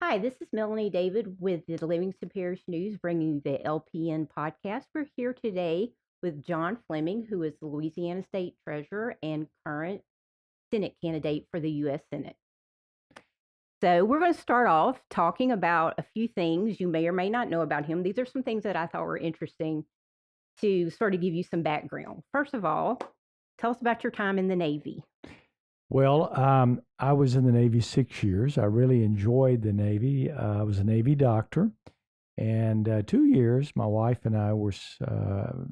Hi, this is Melanie David with the Livingston Parish News, bringing you the LPN podcast. We're here today with John Fleming, who is the Louisiana State Treasurer and current Senate candidate for the U.S. Senate. So, we're going to start off talking about a few things you may or may not know about him. These are some things that I thought were interesting to sort of give you some background. First of all, tell us about your time in the Navy. Well, I was in the Navy 6 years. I really enjoyed the Navy. I was a Navy doctor. And 2 years, my wife and I were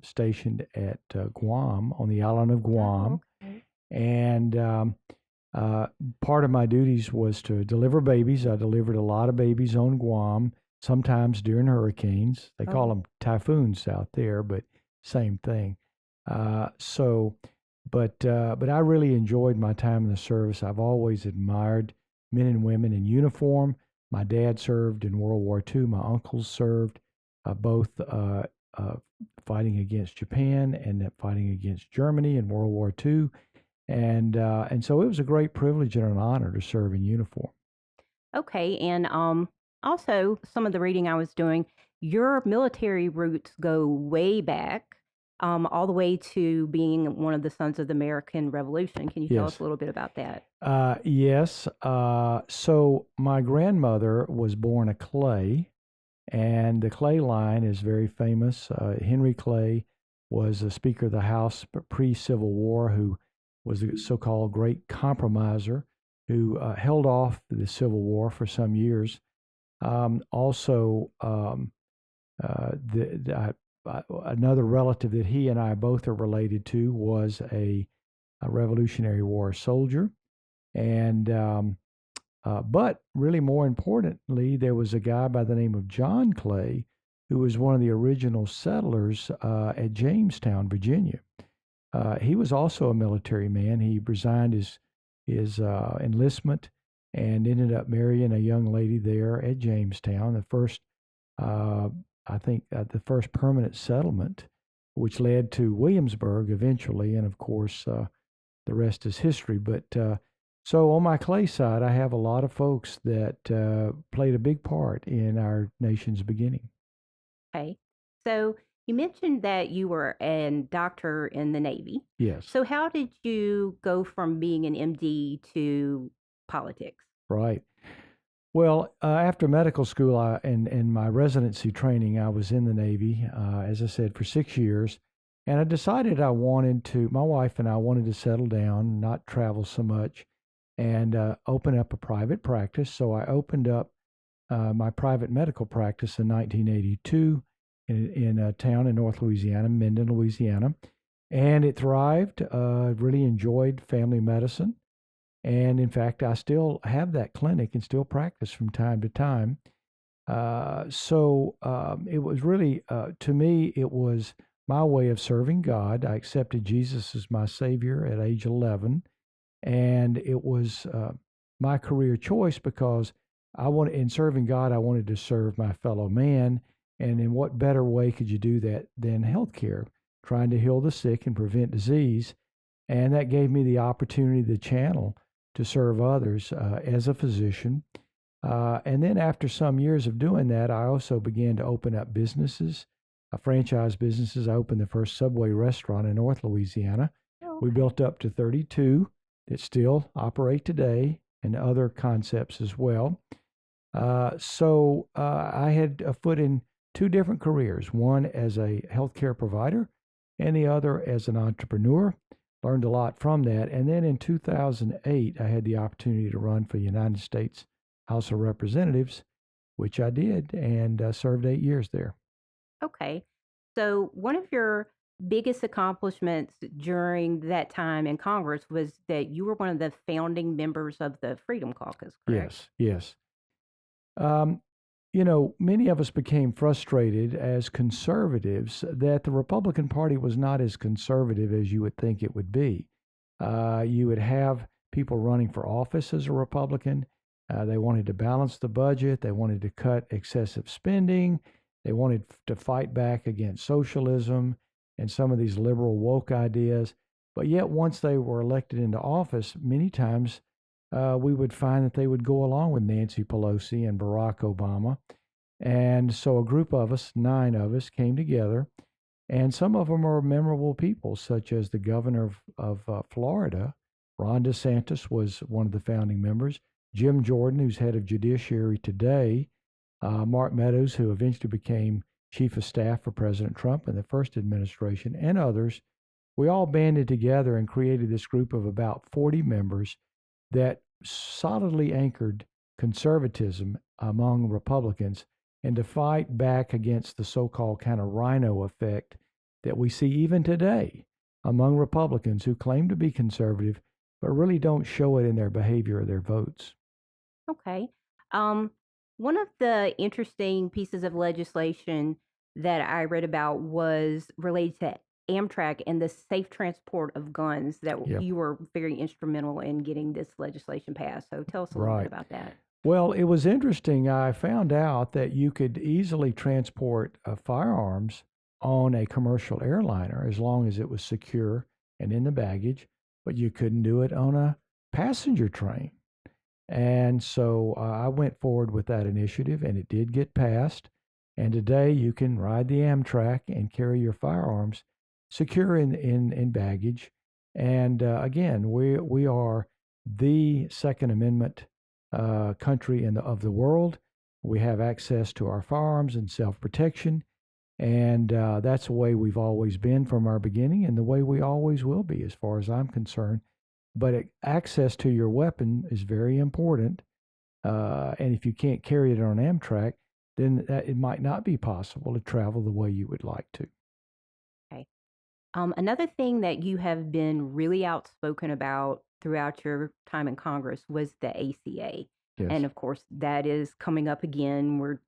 stationed at Guam, on the island of Guam. Oh, okay. And part of my duties was to deliver babies. I delivered a lot of babies on Guam, sometimes during hurricanes. They call them typhoons out there, but same thing. But I really enjoyed my time in the service. I've always admired men and women in uniform. My dad served in World War II. My uncles served, both fighting against Japan and fighting against Germany in World War II. And so it was a great privilege and an honor to serve in uniform. Okay, and also some of the reading I was doing, your military roots go way back, all the way to being one of the sons of the American Revolution. Can you tell us Yes. a little bit about that? Yes. So my grandmother was born a Clay, and the Clay line is very famous. Henry Clay was a Speaker of the House pre-Civil War who was a so-called great compromiser who held off the Civil War for some years. Also, another relative that he and I both are related to was a Revolutionary War soldier. And but really more importantly, there was a guy by the name of John Clay who was one of the original settlers at Jamestown, Virginia. He was also a military man. He resigned his enlistment and ended up marrying a young lady there at Jamestown, the first permanent settlement, which led to Williamsburg eventually, and of course, the rest is history. But so on my Clay side, I have a lot of folks that played a big part in our nation's beginning. Okay, so you mentioned that you were a doctor in the Navy. Yes, So how did you go from being an MD to politics? right. Well, after medical school and my residency training, I was in the Navy, as I said, for 6 years. And I decided my wife and I wanted to settle down, not travel so much, and open up a private practice. So I opened up my private medical practice in 1982 in a town in North Louisiana, Minden, Louisiana. And it thrived. Really enjoyed family medicine. And in fact, I still have that clinic and still practice from time to time. It was really, to me, it was my way of serving God. I accepted Jesus as my Savior at age 11. And it was my career choice because in serving God, I wanted to serve my fellow man. And in what better way could you do that than healthcare, trying to heal the sick and prevent disease? And that gave me the opportunity, the channel to serve others as a physician. And then after some years of doing that, I also began to open up businesses, franchise businesses. I opened the first Subway restaurant in North Louisiana. Oh, We okay. built up to 32 that still operate today, and other concepts as well. I had a foot in two different careers, one as a healthcare provider and the other as an entrepreneur. Learned a lot from that. And then in 2008, I had the opportunity to run for the United States House of Representatives, which I did, and served 8 years there. Okay. So one of your biggest accomplishments during that time in Congress was that you were one of the founding members of the Freedom Caucus, correct? Yes, yes. Um, many of us became frustrated as conservatives that the Republican Party was not as conservative as you would think it would be. You would have people running for office as a Republican. They wanted to balance the budget. They wanted to cut excessive spending. They wanted to fight back against socialism and some of these liberal woke ideas. But yet, once they were elected into office, many times we would find that they would go along with Nancy Pelosi and Barack Obama. And so a group of us, 9 of us, came together. And some of them are memorable people, such as the governor of Florida. Ron DeSantis was one of the founding members. Jim Jordan, who's head of Judiciary today. Mark Meadows, who eventually became chief of staff for President Trump in the first administration, and others. We all banded together and created this group of about 40 members that solidly anchored conservatism among Republicans and to fight back against the so-called kind of rhino effect that we see even today among Republicans who claim to be conservative but really don't show it in their behavior or their votes. Okay. One of the interesting pieces of legislation that I read about was related to Amtrak and the safe transport of guns that Yep. you were very instrumental in getting this legislation passed. So tell us a little bit about that. Well, it was interesting. I found out that you could easily transport firearms on a commercial airliner as long as it was secure and in the baggage, but you couldn't do it on a passenger train. And so I went forward with that initiative, and it did get passed. And today you can ride the Amtrak and carry your firearms secure in baggage. And again, we are the Second Amendment country of the world. We have access to our firearms and self-protection. And that's the way we've always been from our beginning and the way we always will be as far as I'm concerned. But access to your weapon is very important. And if you can't carry it on Amtrak, then it might not be possible to travel the way you would like to. Okay. Another thing that you have been really outspoken about throughout your time in Congress was the ACA. Yes. And of course, that is coming up again. We're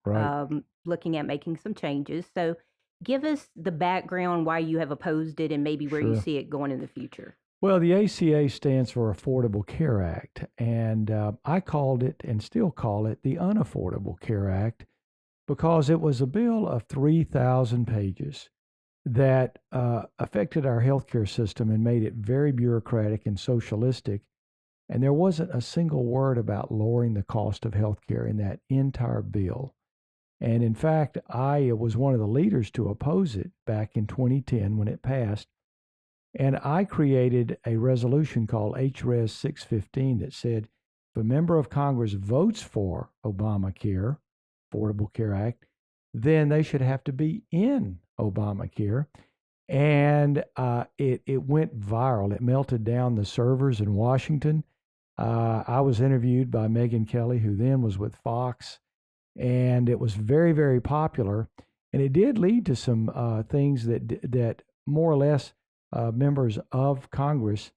looking at making some changes. So give us the background why you have opposed it and maybe where you see it going in the future. Well, the ACA stands for Affordable Care Act, and I called it and still call it the Unaffordable Care Act because it was a bill of 3,000 pages that affected our healthcare system and made it very bureaucratic and socialistic. And there wasn't a single word about lowering the cost of healthcare in that entire bill. And in fact, I was one of the leaders to oppose it back in 2010 when it passed. And I created a resolution called HRES 615 that said if a member of Congress votes for Obamacare, Affordable Care Act, then they should have to be in Obamacare. And it went viral. It melted down the servers in Washington. I was interviewed by Megyn Kelly, who then was with Fox, and it was very, very popular. And it did lead to some things that more or less members of Congress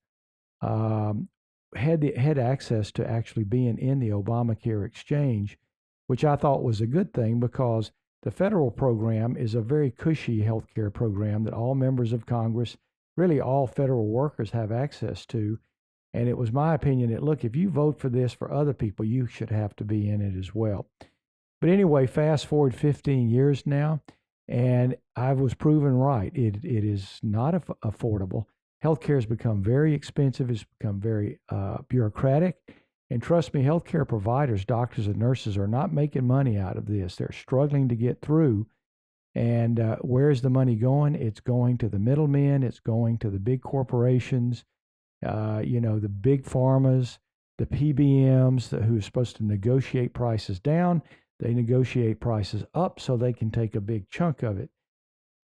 had access to actually being in the Obamacare exchange, which I thought was a good thing because the federal program is a very cushy health care program that all members of Congress, really all federal workers, have access to. And it was my opinion that, look, if you vote for this for other people, you should have to be in it as well. But anyway, fast forward 15 years now, and I was proven right. It is not affordable. Healthcare has become very expensive. It's become very bureaucratic. And trust me, healthcare providers, doctors and nurses are not making money out of this. They're struggling to get through. And where's the money going? It's going to the middlemen. It's going to the big corporations, the big pharmas, the PBMs who are supposed to negotiate prices down. They negotiate prices up so they can take a big chunk of it.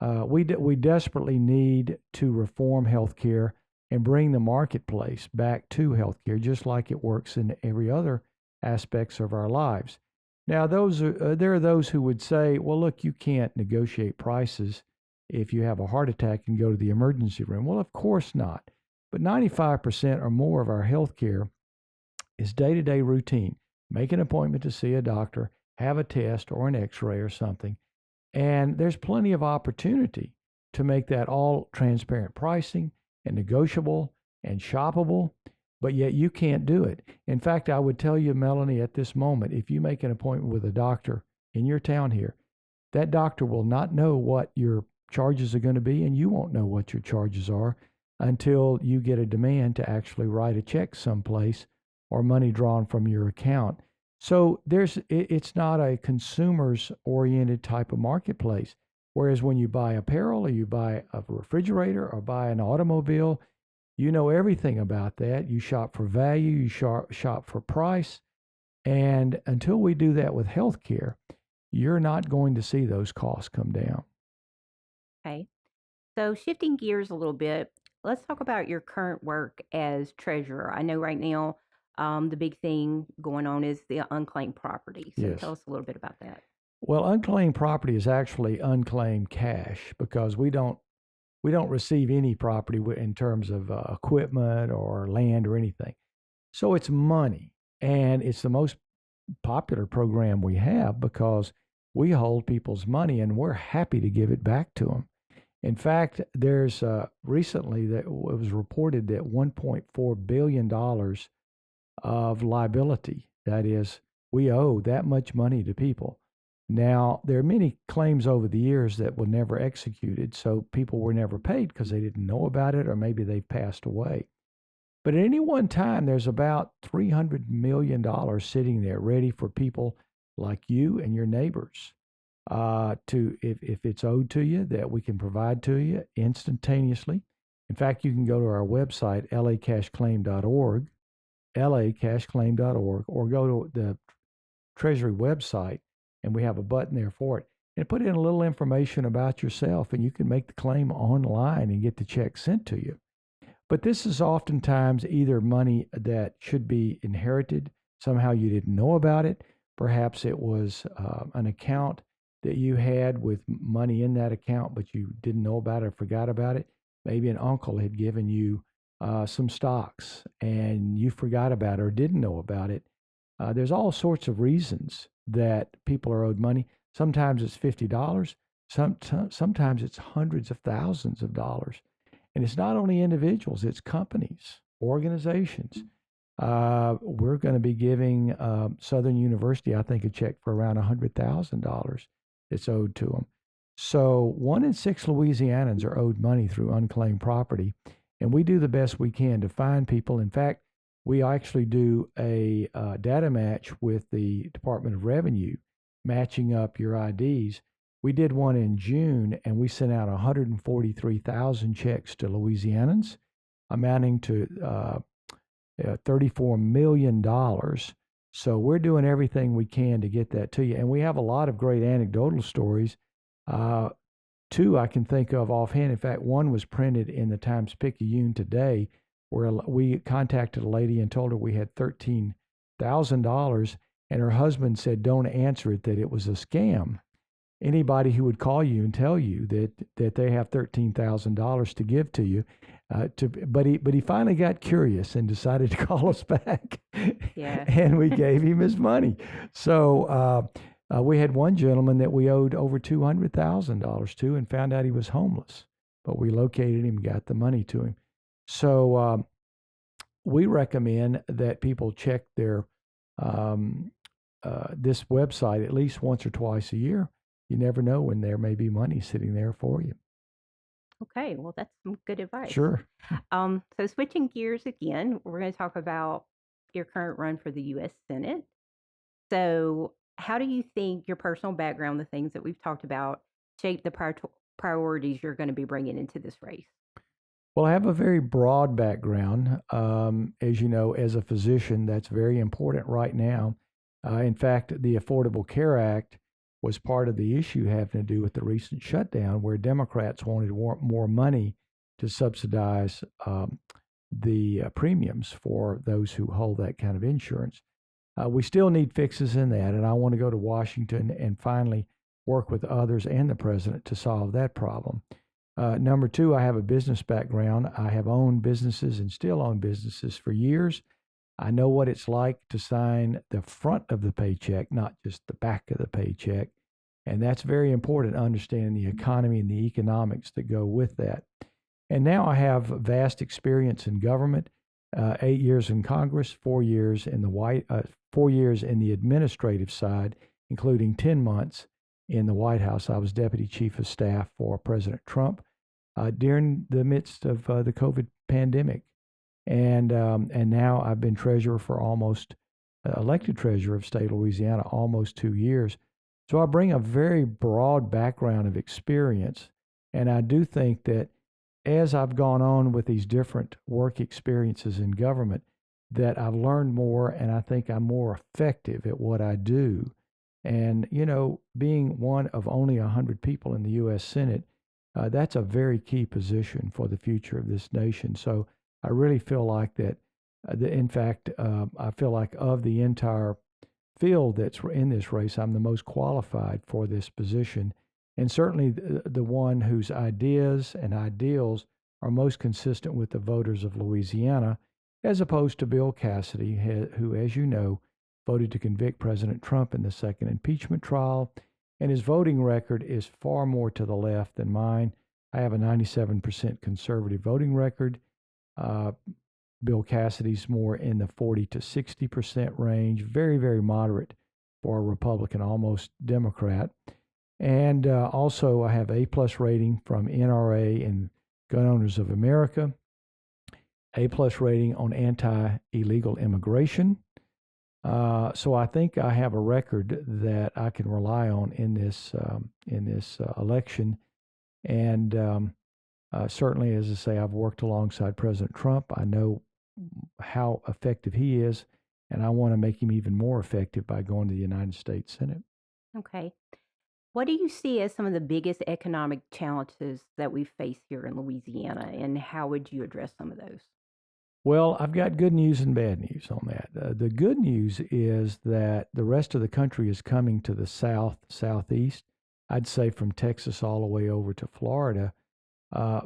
We desperately need to reform healthcare and bring the marketplace back to healthcare, just like it works in every other aspects of our lives. Now, there are those who would say, well, look, you can't negotiate prices if you have a heart attack and go to the emergency room. Well, of course not. But 95% or more of our healthcare is day-to-day routine. Make an appointment to see a doctor, have a test or an x-ray or something. And there's plenty of opportunity to make that all transparent pricing and negotiable and shoppable, but yet you can't do it. In fact, I would tell you, Melanie, at this moment, if you make an appointment with a doctor in your town here, that doctor will not know what your charges are going to be, and you won't know what your charges are until you get a demand to actually write a check someplace or money drawn from your account. So it's not a consumers oriented type of marketplace. Whereas when you buy apparel or you buy a refrigerator or buy an automobile, you know everything about that. You shop for value, you shop for price. And until we do that with healthcare, you're not going to see those costs come down. Okay. So shifting gears a little bit, let's talk about your current work as treasurer. I know right now the big thing going on is the unclaimed property. So Yes. tell us a little bit about that. Well, unclaimed property is actually unclaimed cash because we don't receive any property in terms of equipment or land or anything. So it's money, and it's the most popular program we have because we hold people's money and we're happy to give it back to them. In fact, there's recently that it was reported that $1.4 billion of liability, that is, we owe that much money to people. Now, there are many claims over the years that were never executed, so people were never paid because they didn't know about it or maybe they've passed away. But at any one time, there's about $300 million sitting there ready for people like you and your neighbors if it's owed to you, that we can provide to you instantaneously. In fact, you can go to our website, lacashclaim.org, lacashclaim.org, or go to the Treasury website, and we have a button there for it. And put in a little information about yourself, and you can make the claim online and get the check sent to you. But this is oftentimes either money that should be inherited. Somehow you didn't know about it. Perhaps it was an account that you had with money in that account, but you didn't know about it or forgot about it. Maybe an uncle had given you some stocks and you forgot about it or didn't know about it. There's all sorts of reasons that people are owed money. Sometimes it's $50. Sometimes it's hundreds of thousands of dollars. And it's not only individuals, it's companies, organizations. We're going to be giving Southern University, I think, a check for around $100,000 that's owed to them. So 1 in 6 Louisianans are owed money through unclaimed property, and we do the best we can to find people. In fact, we actually do a data match with the Department of Revenue, matching up your IDs. We did one in June, and we sent out 143,000 checks to Louisianans, amounting to $34 million. So we're doing everything we can to get that to you. And we have a lot of great anecdotal stories. 2 I can think of offhand. In fact, one was printed in the Times-Picayune today, where we contacted a lady and told her we had $13,000, and her husband said, "Don't answer it, that it was a scam." Anybody who would call you and tell you that they have $13,000 to give to you, but he finally got curious and decided to call us back. Yeah. And we gave him his money. So we had one gentleman that we owed over $200,000 to and found out he was homeless, but we located him and got the money to him. So we recommend that people check their this website at least once or twice a year. You never know when there may be money sitting there for you. Okay, well, that's some good advice. Sure. So switching gears again, we're going to talk about your current run for the U.S. Senate. So how do you think your personal background, the things that we've talked about, shape the priorities you're going to be bringing into this race? Well, I have a very broad background. As you know, as a physician, that's very important right now. In fact, the Affordable Care Act was part of the issue having to do with the recent shutdown, where Democrats wanted more money to subsidize the premiums for those who hold that kind of insurance. We still need fixes in that, and I want to go to Washington and finally work with others and the president to solve that problem. Number 2, I have a business background. I have owned businesses and still own businesses for years. I know what it's like to sign the front of the paycheck, not just the back of the paycheck. And that's very important, understanding the economy and the economics that go with that. And now I have vast experience in government, 8 years in Congress, 4 years in the 4 years in the administrative side, including 10 months in the White House. I was Deputy Chief of Staff for President Trump during the midst of the COVID pandemic. And now I've been treasurer for almost elected treasurer of state of Louisiana almost 2 years. So I bring a very broad background of experience, and I do think that as I've gone on with these different work experiences in government, that I've learned more, and I think I'm more effective at what I do. And, being one of only 100 people in the U.S. Senate, that's a very key position for the future of this nation. So I really feel like that, in fact, I feel like of the entire field that's in this race, I'm the most qualified for this position, and certainly the one whose ideas and ideals are most consistent with the voters of Louisiana, as opposed to Bill Cassidy, who, as you know, voted to convict President Trump in the second impeachment trial, and his voting record is far more to the left than mine. I have a 97% conservative voting record. Bill Cassidy's more in the 40 to 60% range, very, very moderate for a Republican, almost Democrat. And also, I have A+ rating from NRA and Gun Owners of America, A+ rating on anti-illegal immigration. So I think I have a record that I can rely on in this election. And certainly, as I say, I've worked alongside President Trump. I know how effective he is, and I want to make him even more effective by going to the United States Senate. Okay. What do you see as some of the biggest economic challenges that we face here in Louisiana, and how would you address some of those? Well, I've got good news and bad news on that. The good news is that the rest of the country is coming to the southeast. I'd say from Texas all the way over to Florida,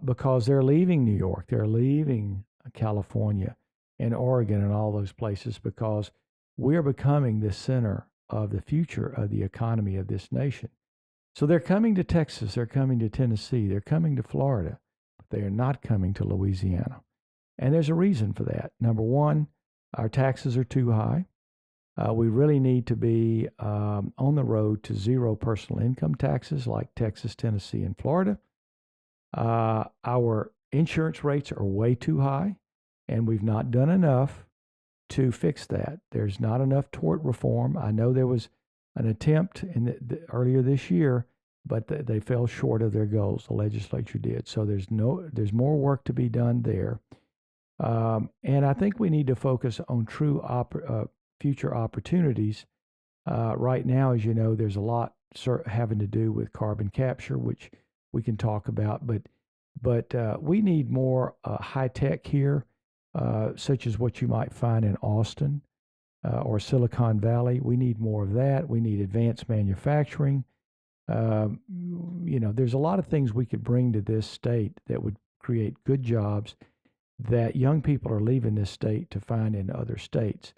because they're leaving New York, they're leaving California and Oregon and all those places, because we're becoming the center of the future of the economy of this nation. So they're coming to Texas, they're coming to Tennessee, they're coming to Florida, but they are not coming to Louisiana. And there's a reason for that. Number one, our taxes are too high. We really need to be on the road to zero personal income taxes like Texas, Tennessee, and Florida. Our insurance rates are way too high, and we've not done enough to fix that. There's not enough tort reform. I know there was an attempt earlier this year, but they fell short of their goals. The legislature did. So there's more work to be done there. And I think we need to focus on true future opportunities. Right now, as you know, there's a lot having to do with carbon capture, which we can talk about, but we need more high tech here, such as what you might find in Austin or Silicon Valley. We need more of that. We need advanced manufacturing. There's a lot of things we could bring to this state that would create good jobs that young people are leaving this state to find in other states.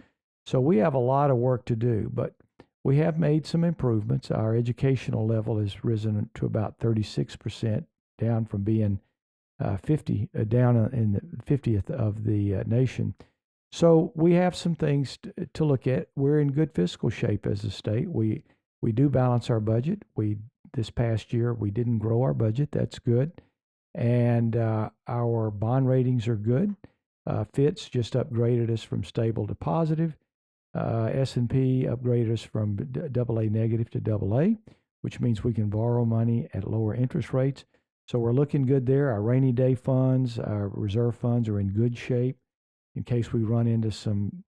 So we have a lot of work to do, but we have made some improvements. Our educational level has risen to about 36%, down from being 50, down in the 50th of the nation. So we have some things to look at. We're in good fiscal shape as a state. We do balance our budget. This past year, we didn't grow our budget. That's good. And our bond ratings are good. Fitch just upgraded us from stable to positive. S&P upgraded us from AA negative to AA, which means we can borrow money at lower interest rates. So we're looking good there. Our rainy day funds, our reserve funds are in good shape in case we run into some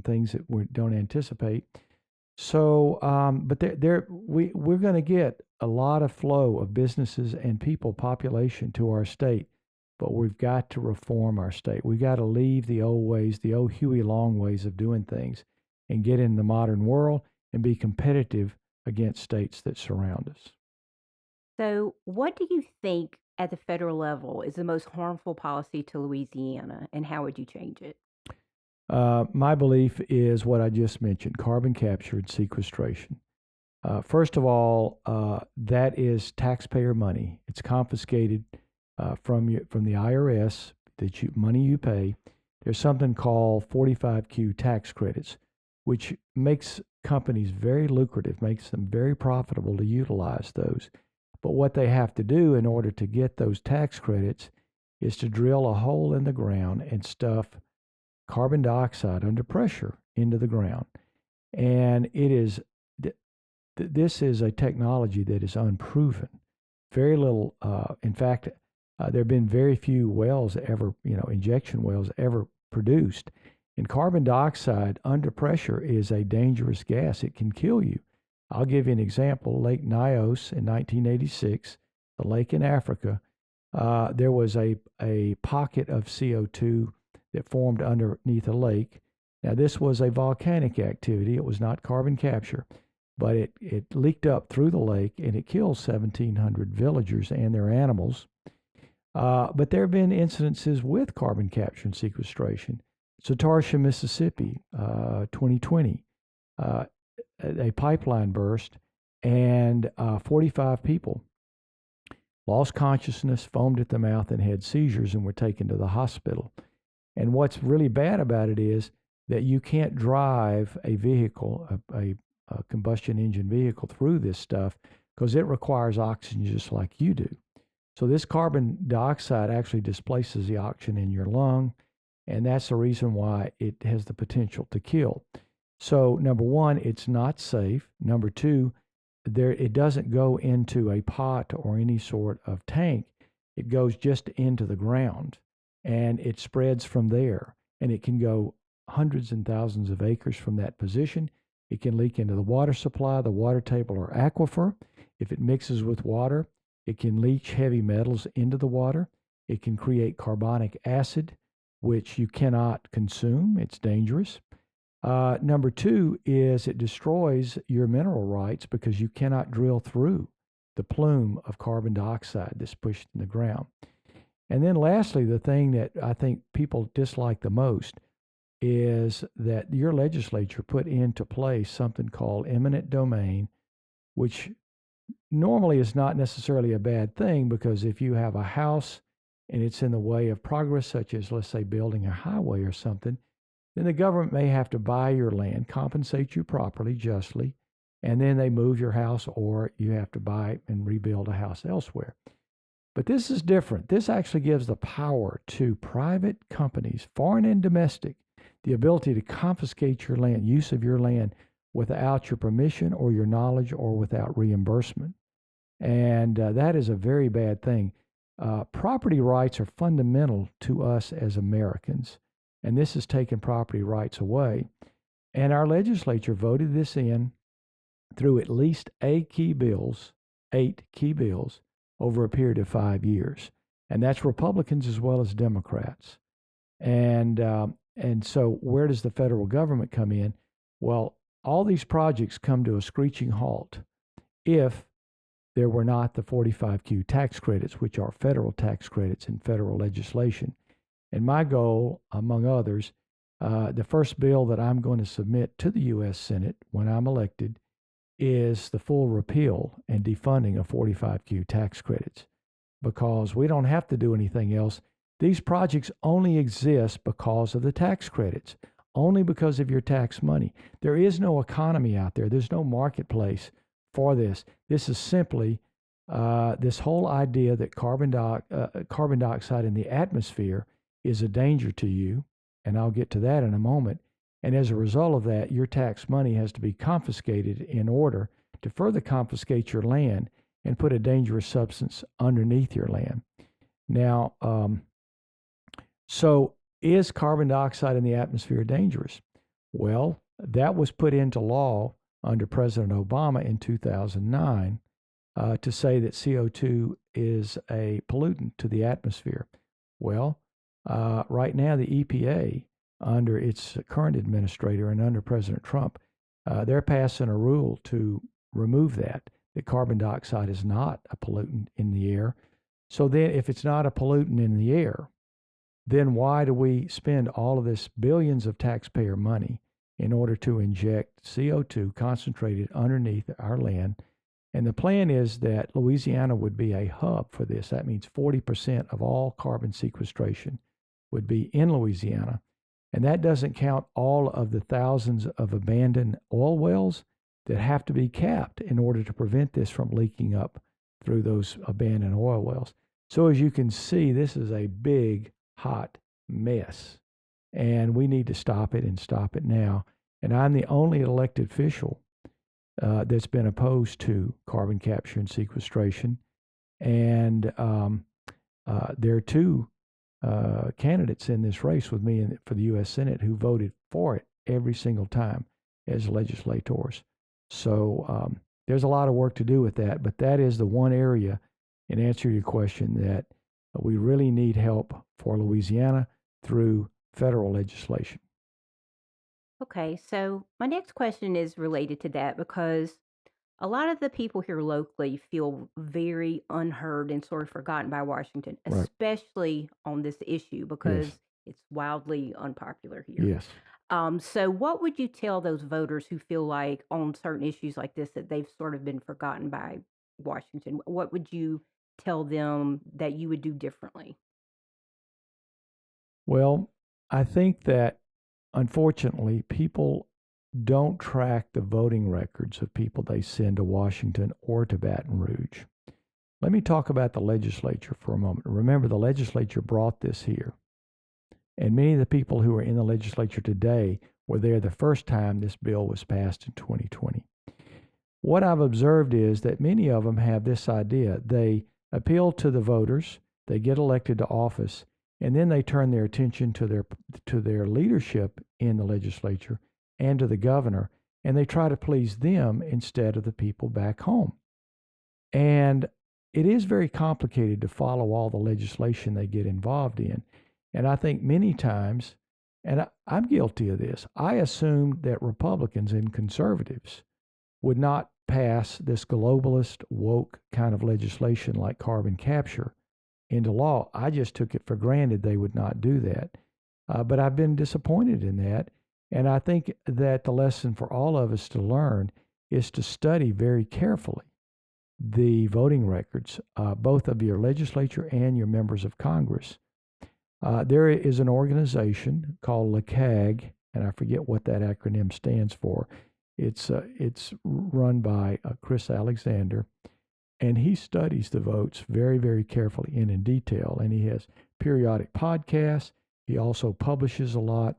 things that we don't anticipate. So, but we're going to get a lot of flow of businesses and people, population to our state, but we've got to reform our state. We've got to leave the old ways, the old Huey Long ways of doing things, and get in the modern world and be competitive against states that surround us. So, what do you think at the federal level is the most harmful policy to Louisiana, and how would you change it? My belief is what I just mentioned: carbon capture and sequestration. First of all, that is taxpayer money. It's confiscated from the IRS, money you pay. There's something called 45Q tax credits, which makes companies very lucrative, makes them very profitable to utilize those. But what they have to do in order to get those tax credits is to drill a hole in the ground and stuff carbon dioxide under pressure into the ground. And this is a technology that is unproven. Very little, in fact, there have been very few wells ever, injection wells ever produced. And carbon dioxide under pressure is a dangerous gas. It can kill you. I'll give you an example. Lake Nyos in 1986, the lake in Africa, there was a pocket of CO2 that formed underneath a lake. Now, this was a volcanic activity. It was not carbon capture, but it leaked up through the lake, and it killed 1,700 villagers and their animals. But there have been incidences with carbon capture and sequestration. Satarsha, Mississippi, 2020, a pipeline burst, and 45 people lost consciousness, foamed at the mouth, and had seizures and were taken to the hospital. And what's really bad about it is that you can't drive a vehicle, a combustion engine vehicle, through this stuff because it requires oxygen just like you do. So this carbon dioxide actually displaces the oxygen in your lung, and that's the reason why it has the potential to kill. So number one, it's not safe. Number two, it doesn't go into a pot or any sort of tank. It goes just into the ground, and it spreads from there. And it can go hundreds and thousands of acres from that position. It can leak into the water supply, the water table, or aquifer. If it mixes with water, it can leach heavy metals into the water. It can create carbonic acid, which you cannot consume. It's dangerous. Number two is it destroys your mineral rights because you cannot drill through the plume of carbon dioxide that's pushed in the ground. And then lastly, the thing that I think people dislike the most is that your legislature put into place something called eminent domain, which normally is not necessarily a bad thing, because if you have a house and it's in the way of progress, such as, let's say, building a highway or something, then the government may have to buy your land, compensate you properly, justly, and then they move your house, or you have to buy and rebuild a house elsewhere. But this is different. This actually gives the power to private companies, foreign and domestic, the ability to confiscate your land, use of your land, without your permission or your knowledge or without reimbursement. And that is a very bad thing. Property rights are fundamental to us as Americans, and this has taken property rights away. And our legislature voted this in through at least 8 key bills, over a period of 5 years. And that's Republicans as well as Democrats. And so where does the federal government come in? Well, all these projects come to a screeching halt if there were not the 45Q tax credits, which are federal tax credits in federal legislation. And my goal, among others, the first bill that I'm going to submit to the U.S. Senate when I'm elected is the full repeal and defunding of 45Q tax credits, because we don't have to do anything else. These projects only exist because of the tax credits, only because of your tax money. There is no economy out there. There's no marketplace for this. This is simply this whole idea that carbon dioxide in the atmosphere is a danger to you, and I'll get to that in a moment. And as a result of that, your tax money has to be confiscated in order to further confiscate your land and put a dangerous substance underneath your land. Now, so is carbon dioxide in the atmosphere dangerous? Well, that was put into law under President Obama in 2009 to say that CO2 is a pollutant to the atmosphere. Well, right now the EPA, under its current administrator and under President Trump, they're passing a rule to remove that carbon dioxide is not a pollutant in the air. So then if it's not a pollutant in the air, then why do we spend all of this billions of taxpayer money in order to inject CO2 concentrated underneath our land? And the plan is that Louisiana would be a hub for this. That means 40% of all carbon sequestration would be in Louisiana. And that doesn't count all of the thousands of abandoned oil wells that have to be capped in order to prevent this from leaking up through those abandoned oil wells. So as you can see, this is a big, hot mess, and we need to stop it and stop it now. And I'm the only elected official that's been opposed to carbon capture and sequestration. And there are two candidates in this race with me for the U.S. Senate who voted for it every single time as legislators. So there's a lot of work to do with that, but that is the one area, in answer to your question, that we really need help for Louisiana through federal legislation. Okay, so my next question is related to that because a lot of the people here locally feel very unheard and sort of forgotten by Washington, Right. especially on this issue because Yes. it's wildly unpopular here. Yes. So, what would you tell those voters who feel like on certain issues like this that they've sort of been forgotten by Washington? What would you tell them that you would do differently? Well, I think that unfortunately people don't track the voting records of people they send to Washington or to Baton Rouge. Let me talk about the legislature for a moment. Remember, the legislature brought this here, and many of the people who are in the legislature today were there the first time this bill was passed in 2020. What I've observed is that many of them have this idea. They appeal to the voters, they get elected to office, and then they turn their attention to their leadership in the legislature and to the governor, and they try to please them instead of the people back home. And it is very complicated to follow all the legislation they get involved in. And I think many times, and I'm guilty of this, I assumed that Republicans and conservatives would not pass this globalist, woke kind of legislation like carbon capture into law. I just took it for granted they would not do that. But I've been disappointed in that. And I think that the lesson for all of us to learn is to study very carefully the voting records, both of your legislature and your members of Congress. There is an organization called LCAG, and I forget what that acronym stands for. It's run by Chris Alexander, and he studies the votes very, very carefully and in detail. And he has periodic podcasts. He also publishes a lot.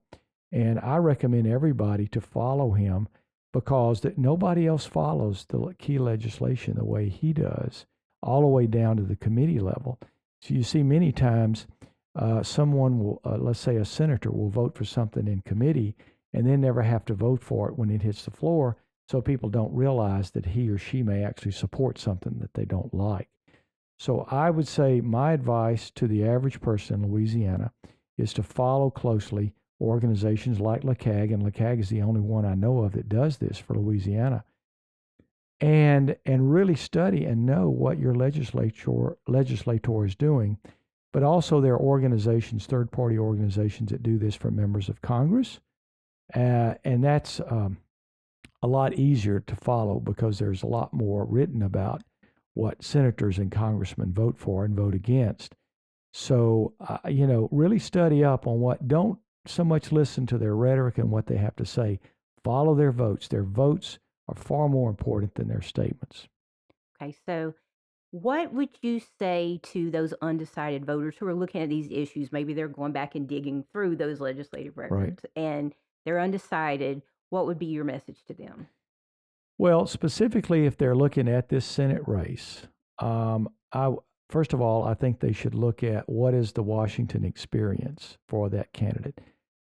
And I recommend everybody to follow him because that nobody else follows the key legislation the way he does, all the way down to the committee level. So you see many times someone will, let's say a senator will vote for something in committee and then never have to vote for it when it hits the floor, so people don't realize that he or she may actually support something that they don't like. So I would say my advice to the average person in Louisiana is to follow closely organizations like LCAG, and LCAG is the only one I know of that does this for Louisiana, and really study and know what your legislator is doing. But also there are organizations, third-party organizations that do this for members of Congress, and that's a lot easier to follow because there's a lot more written about what senators and congressmen vote for and vote against. So, really study up on don't so much listen to their rhetoric and what they have to say. Follow their votes. Their votes are far more important than their statements. Okay, so what would you say to those undecided voters who are looking at these issues? Maybe they're going back and digging through those legislative records and they're undecided. What would be your message to them? Well, specifically if they're looking at this Senate race, first of all, I think they should look at what is the Washington experience for that candidate.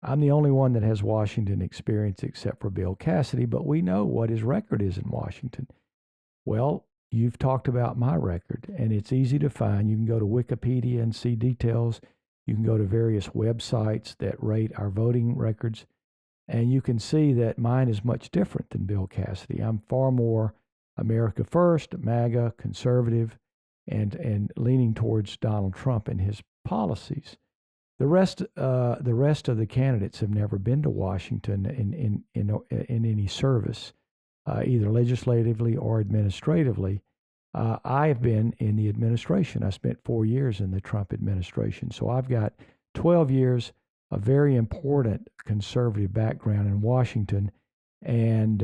I'm the only one that has Washington experience except for Bill Cassidy, but we know what his record is in Washington. Well, you've talked about my record, and it's easy to find. You can go to Wikipedia and see details. You can go to various websites that rate our voting records, and you can see that mine is much different than Bill Cassidy. I'm far more America First, MAGA, conservative, and leaning towards Donald Trump and his policies. The rest of the candidates have never been to Washington in any service, either legislatively or administratively. I have been in the administration. I spent 4 years in the Trump administration, so I've got 12 years of very important conservative background in Washington, and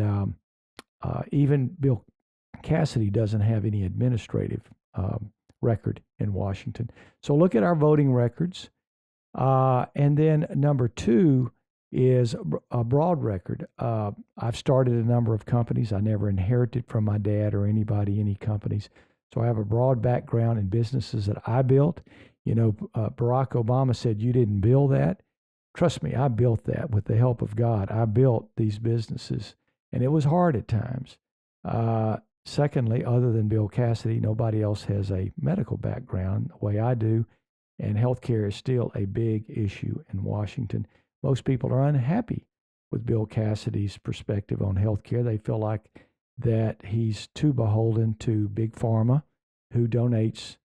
even Bill Cassidy doesn't have any administrative record in Washington. So look at our voting records. And then number two is a broad record. I've started a number of companies. I never inherited from my dad or anybody any companies. So I have a broad background in businesses that I built. Barack Obama said, "You didn't build that." Trust me, I built that with the help of God. I built these businesses, and it was hard at times. Secondly, other than Bill Cassidy, nobody else has a medical background the way I do, and healthcare is still a big issue in Washington. Most people are unhappy with Bill Cassidy's perspective on healthcare. They feel like that he's too beholden to Big Pharma, who donates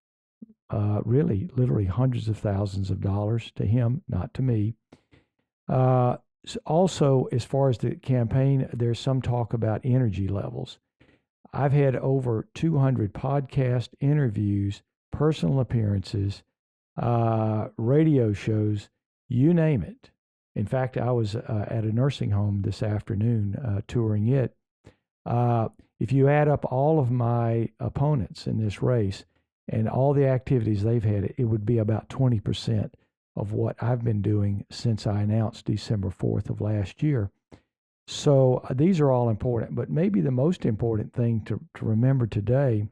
literally hundreds of thousands of dollars to him, not to me. Also, as far as the campaign, there's some talk about energy levels. I've had over 200 podcast interviews, personal appearances, radio shows, you name it. In fact, I was at a nursing home this afternoon touring it. If you add up all of my opponents in this race and all the activities they've had, it would be about 20% of what I've been doing since I announced December 4th of last year. So these are all important, but maybe the most important thing to remember today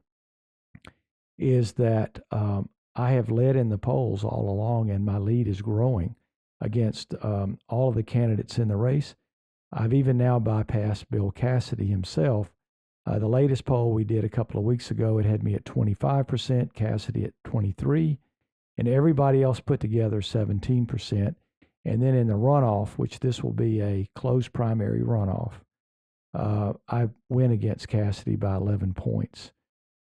is that I have led in the polls all along, and my lead is growing against all of the candidates in the race. I've even now bypassed Bill Cassidy himself. The latest poll we did a couple of weeks ago, it had me at 25%, Cassidy at 23%, and everybody else put together 17%. And then in the runoff, which this will be a closed primary runoff, I win against Cassidy by 11 points.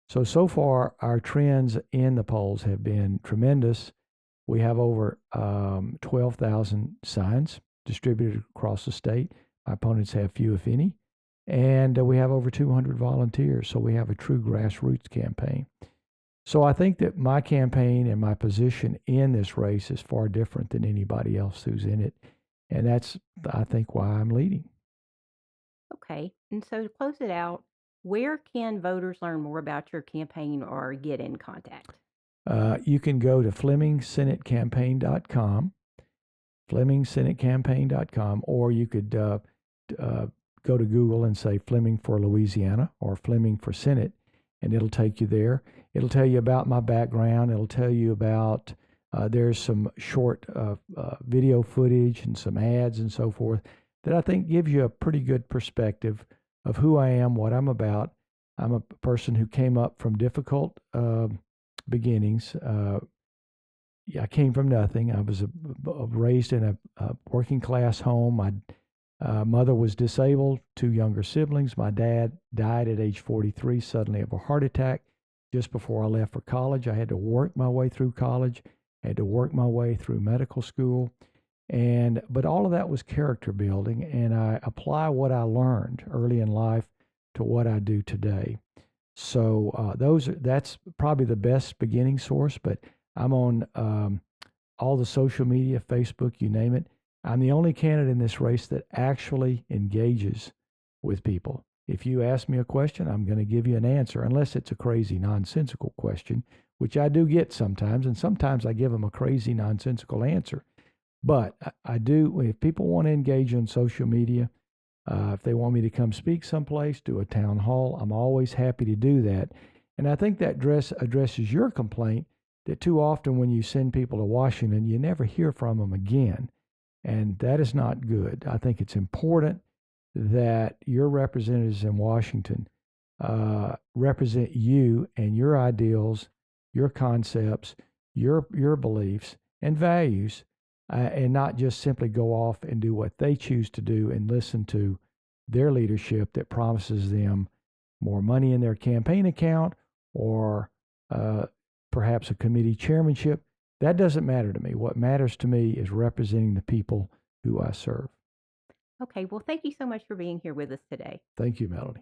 So far, our trends in the polls have been tremendous. We have over 12,000 signs distributed across the state. My opponents have few, if any. And we have over 200 volunteers. So we have a true grassroots campaign. So I think that my campaign and my position in this race is far different than anybody else who's in it. And that's, I think, why I'm leading. Okay. And so to close it out, where can voters learn more about your campaign or get in contact? You can go to FlemingSenateCampaign.com, FlemingSenateCampaign.com, or you could go to Google and say Fleming for Louisiana or Fleming for Senate, and it'll take you there. It'll tell you about my background. It'll tell you about, there's some short video footage and some ads and so forth that I think gives you a pretty good perspective of who I am, what I'm about. I'm a person who came up from difficult beginnings. I came from nothing. I was raised in a working class home. My mother was disabled, 2 younger siblings. My dad died at age 43 suddenly of a heart attack just before I left for college. I had to work my way through college, had to work my way through medical school. But all of that was character building, and I apply what I learned early in life to what I do today. So that's probably the best beginning source, but I'm on all the social media, Facebook, you name it. I'm the only candidate in this race that actually engages with people. If you ask me a question, I'm going to give you an answer, unless it's a crazy, nonsensical question, which I do get sometimes, and sometimes I give them a crazy, nonsensical answer. But I do, if people want to engage on social media, if they want me to come speak someplace, do a town hall, I'm always happy to do that. And I think that addresses your complaint that too often when you send people to Washington, you never hear from them again. And that is not good. I think it's important that your representatives in Washington represent you and your ideals, your concepts, your beliefs and values, and not just simply go off and do what they choose to do and listen to their leadership that promises them more money in their campaign account or perhaps a committee chairmanship. That doesn't matter to me. What matters to me is representing the people who I serve. Okay. Well, thank you so much for being here with us today. Thank you, Melanie.